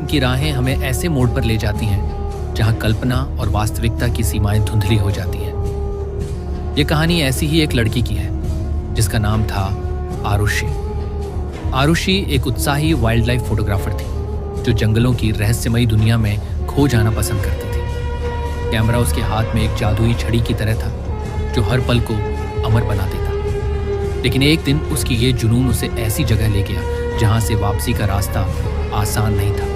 की राहें हमें ऐसे मोड़ पर ले जाती हैं जहां कल्पना और वास्तविकता की सीमाएं धुंधली हो जाती हैं। ये कहानी ऐसी ही एक लड़की की है जिसका नाम था आरुषि। आरुषि एक उत्साही वाइल्ड लाइफ फोटोग्राफर थी जो जंगलों की रहस्यमयी दुनिया में खो जाना पसंद करती थी। कैमरा उसके हाथ में एक जादुई छड़ी की तरह था जो हर पल को अमर बना देता। लेकिन एक दिन उसकी ये जुनून उसे ऐसी जगह ले गया जहां से वापसी का रास्ता आसान नहीं था।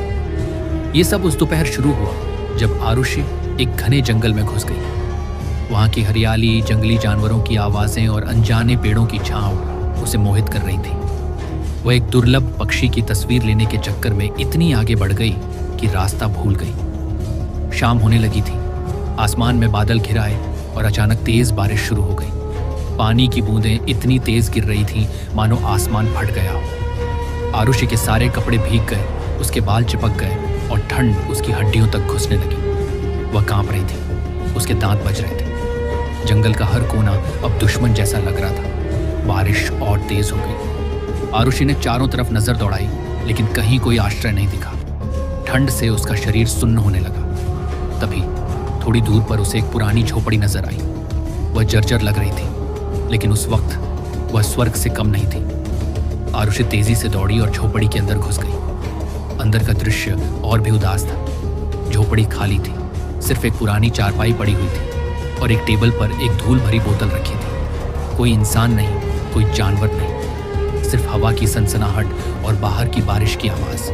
ये सब उस दोपहर शुरू हुआ जब आरुषि एक घने जंगल में घुस गई। वहां की हरियाली, जंगली जानवरों की आवाजें और अनजाने पेड़ों की छांव उसे मोहित कर रही थी। वह एक दुर्लभ पक्षी की तस्वीर लेने के चक्कर में इतनी आगे बढ़ गई कि रास्ता भूल गई। शाम होने लगी थी, आसमान में बादल घिराए और अचानक तेज बारिश शुरू हो गई। पानी की बूंदें इतनी तेज गिर रही थीं मानो आसमान फट गया हो। आरुषि के सारे कपड़े भीग गए, उसके बाल चिपक गए और ठंड उसकी हड्डियों तक घुसने लगी। वह कांप रही थी, उसके दांत बज रहे थे। जंगल का हर कोना अब दुश्मन जैसा लग रहा था। बारिश और तेज हो गई। आरुषि ने चारों तरफ नजर दौड़ाई लेकिन कहीं कोई आश्रय नहीं दिखा। ठंड से उसका शरीर सुन्न होने लगा। तभी थोड़ी दूर पर उसे एक पुरानी झोपड़ी नजर आई। वह जर्जर लग रही थी लेकिन उस वक्त वह स्वर्ग से कम नहीं थी। आरुषि तेजी से दौड़ी और झोपड़ी के अंदर घुस गई। अंदर का दृश्य और भी उदास था। झोपड़ी खाली थी, सिर्फ एक पुरानी चारपाई पड़ी हुई थी और एक टेबल पर एक धूल भरी बोतल रखी थी। कोई इंसान नहीं, कोई जानवर नहीं, सिर्फ हवा की सनसनाहट और बाहर की बारिश की आवाज।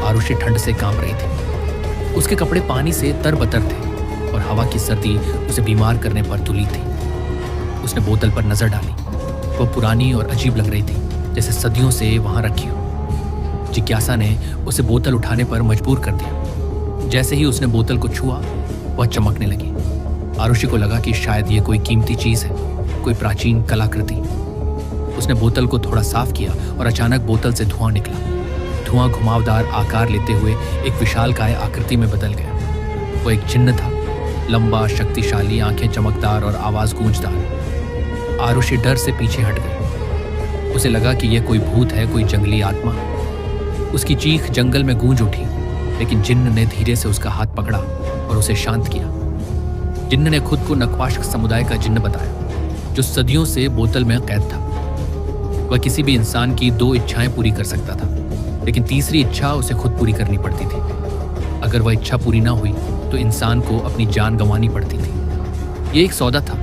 आरुषि ठंड से कांप रही थी। उसके कपड़े पानी से तरबतर थे और हवा की सर्दी उसे बीमार करने पर तुली थी। उसने बोतल पर नजर डाली। वह पुरानी और अजीब लग रही थी, जैसे सदियों से वहां रखी हो। जिज्ञासा ने उसे बोतल उठाने पर मजबूर कर दिया। जैसे ही उसने बोतल को छुआ, वह चमकने लगी। आरुषि को लगा कि शायद ये कोई कीमती चीज है, कोई प्राचीन कलाकृति। उसने बोतल को थोड़ा साफ किया और अचानक बोतल से धुआं निकला। धुआं घुमावदार आकार लेते हुए एक विशालकाय आकृति में बदल गया। वो एक जिन्न था, लंबा, शक्तिशाली, आंखें चमकदार और आवाज गूंजदार। आरुषि डर से पीछे हट गई। उसे लगा कि यह कोई भूत है, कोई जंगली आत्मा। उसकी चीख जंगल में गूंज उठी, लेकिन जिन्न ने धीरे से उसका हाथ पकड़ा और उसे शांत किया। जिन्न ने खुद को नक्वाश समुदाय का जिन्न बताया, जो सदियों से बोतल में कैद था। वह किसी भी इंसान की 2 इच्छाएं पूरी कर सकता था, लेकिन तीसरी इच्छा उसे खुद पूरी करनी पड़ती थी। अगर वह इच्छा पूरी ना हुई तो इंसान को अपनी जान गंवानी पड़ती थी। ये एक सौदा था,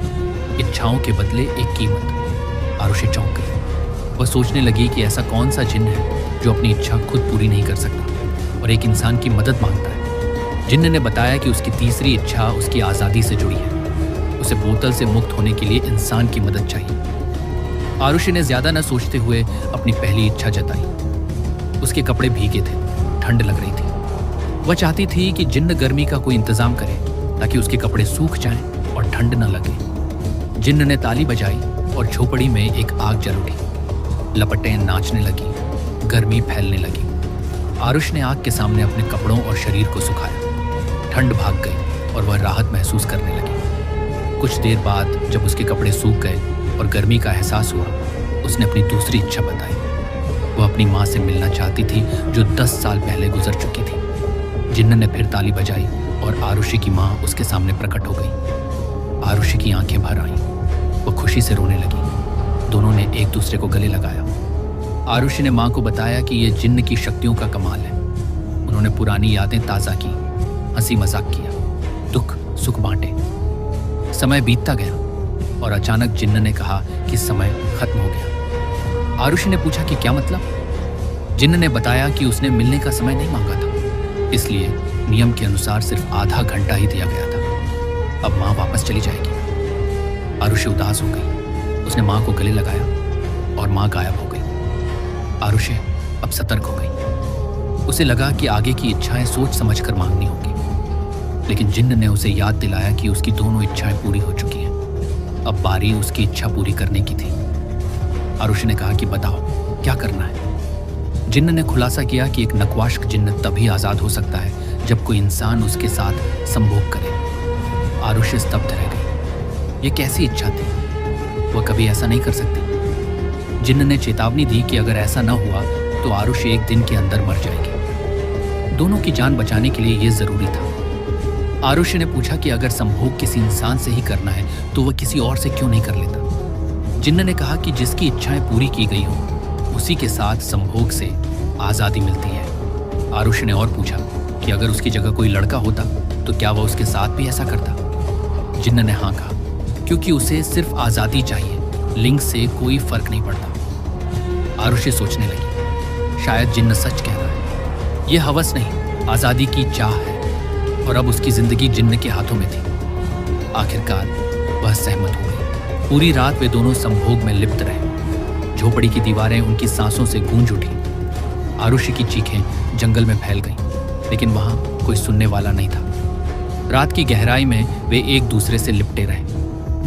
इच्छाओं के बदले एक कीमत। आरुषि चौंक गई। वह सोचने लगी कि ऐसा कौन सा जिन्न है जो अपनी इच्छा खुद पूरी नहीं कर सकता और एक इंसान की मदद मांगता है। जिन्न ने बताया कि उसकी तीसरी इच्छा उसकी आज़ादी से जुड़ी है। उसे बोतल से मुक्त होने के लिए इंसान की मदद चाहिए। आरुषि ने ज्यादा न सोचते हुए अपनी पहली इच्छा जताई। उसके कपड़े भीगे थे, ठंड लग रही थी। वह चाहती थी कि जिन्न गर्मी का कोई इंतजाम करे ताकि उसके कपड़े सूख जाएं और ठंड न लगे। जिन्न ने ताली बजाई और झोपड़ी में एक आग जल उठी। लपटें नाचने लगी, गर्मी फैलने लगी। आरुषि ने आग के सामने अपने कपड़ों और शरीर को सुखाया। ठंड भाग गई और वह राहत महसूस करने लगी। कुछ देर बाद जब उसके कपड़े सूख गए और गर्मी का एहसास हुआ, उसने अपनी दूसरी इच्छा बताई। वह अपनी माँ से मिलना चाहती थी जो 10 साल पहले गुजर चुकी थी। जिन्न ने फिर ताली बजाई और आरुषि की माँ उसके सामने प्रकट हो गई। आरुषि की आंखें भर आईं। वह खुशी से रोने लगी। दोनों ने एक दूसरे को गले लगाया। आरुषि ने माँ को बताया कि यह जिन्न की शक्तियों का कमाल है। उन्होंने पुरानी यादें ताज़ा की, हंसी मजाक किया, दुख सुख बांटे। समय बीतता गया और अचानक जिन्न ने कहा कि समय खत्म हो गया। आरुषि ने पूछा कि क्या मतलब? जिन्न ने बताया कि उसने मिलने का समय नहीं मांगा था, इसलिए नियम के अनुसार सिर्फ आधा घंटा ही दिया गया था। अब माँ वापस चली जाएगी। आरुषि उदास हो गई। उसने माँ को गले लगाया और माँ गायब हो गई। आरुषि अब सतर्क हो गई। उसे लगा कि आगे की इच्छाएं सोच समझकर मांगनी होगी, लेकिन जिन्न ने उसे याद दिलाया कि उसकी दोनों इच्छाएं पूरी हो चुकी हैं। अब बारी उसकी इच्छा पूरी करने की थी। आरुषि ने कहा कि बताओ क्या करना है। जिन्न ने खुलासा किया कि एक नक्वाश्क जिन्न तभी आजाद हो सकता है जब कोई इंसान उसके साथ संभोग करे। आरुषि स्तब्ध रह गई। ये कैसी इच्छा थी? वह कभी ऐसा नहीं कर सकती। जिन्न ने चेतावनी दी कि अगर ऐसा न हुआ तो आरुषि एक दिन के अंदर मर जाएगी। दोनों की जान बचाने के लिए यह जरूरी था। आरुषि ने पूछा कि अगर संभोग किसी इंसान से ही करना है तो वह किसी और से क्यों नहीं कर लेता। जिन्न ने कहा कि जिसकी इच्छाएं पूरी की गई हो उसी के साथ संभोग से आजादी मिलती है। आरुषि ने और पूछा कि अगर उसकी जगह कोई लड़का होता तो क्या वह उसके साथ भी ऐसा करता। जिन्न ने हाँ कहा, क्योंकि उसे सिर्फ आजादी चाहिए, लिंग से कोई फर्क नहीं पड़ता। आरुषि सोचने लगी, शायद जिन्न सच कह रहा है। यह हवस नहीं, आजादी की चाह है, और अब उसकी जिंदगी जिन्न के हाथों में थी। आखिरकार वह सहमत हो गई। पूरी रात वे दोनों संभोग में लिप्त रहे। झोपड़ी की दीवारें उनकी सांसों से गूंज उठी। आरुषि की चीखें जंगल में फैल गईं, लेकिन वहां कोई सुनने वाला नहीं था। रात की गहराई में वे एक दूसरे से लिपटे रहे,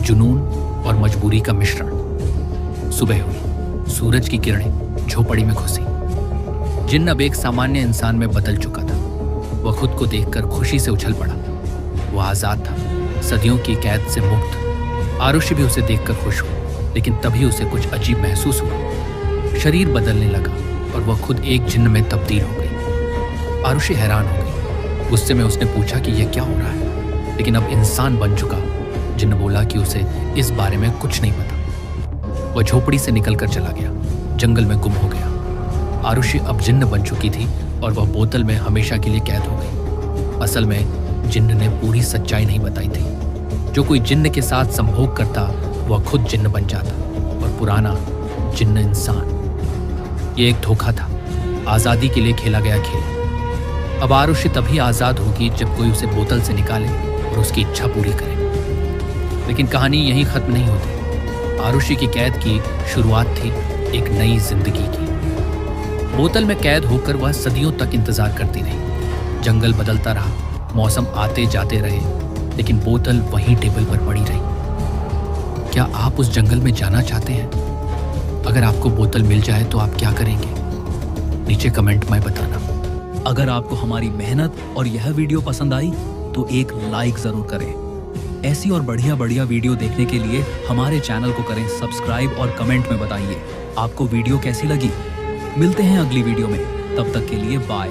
जुनून और मजबूरी का मिश्रण। सुबह हुई, सूरज की किरणें झोपड़ी में घुसी। जिन्न अब एक सामान्य इंसान में बदल चुका था। वह खुद को देखकर खुशी से उछल पड़ा। वह आजाद था, सदियों की कैद से मुक्त। आरुषि भी उसे देखकर खुश हुई, लेकिन तभी उसे कुछ अजीब महसूस हुआ। शरीर बदलने लगा और वह खुद एक जिन्न में तब्दील हो गई। आरुषि हैरान हो गई। गुस्से में उसने पूछा कि यह क्या हो रहा है, लेकिन अब इंसान बन चुका। जिन्न बोला कि उसे इस बारे में कुछ नहीं पता। वह झोपड़ी से निकलकर चला गया, जंगल में गुम हो गया। आरुषि अब जिन्न बन चुकी थी और वह बोतल में हमेशा के लिए कैद हो गई। असल में जिन्न ने पूरी सच्चाई नहीं बताई थी। जो कोई जिन्न के साथ संभोग करता वह खुद जिन्न बन जाता, और पुराना जिन्न इंसान। ये एक धोखा था, आजादी के लिए खेला गया खेल। अब आरुषि तभी आजाद होगी जब कोई उसे बोतल से निकाले और उसकी इच्छा पूरी करे। लेकिन कहानी यहीं खत्म नहीं होती। आरुषि की कैद की शुरुआत थी एक नई जिंदगी की। बोतल में कैद होकर वह सदियों तक इंतजार करती रही। जंगल बदलता रहा, मौसम आते जाते रहे, लेकिन बोतल वहीं टेबल पर पड़ी रही। क्या आप उस जंगल में जाना चाहते हैं? अगर आपको बोतल मिल जाए तो आप क्या करेंगे? नीचे कमेंट में बताना। अगर आपको हमारी मेहनत और यह वीडियो पसंद आई तो एक लाइक जरूर करें। ऐसी और बढ़िया बढ़िया वीडियो देखने के लिए हमारे चैनल को करें सब्सक्राइब और कमेंट में बताइए आपको वीडियो कैसी लगी। मिलते हैं अगली वीडियो में, तब तक के लिए बाय।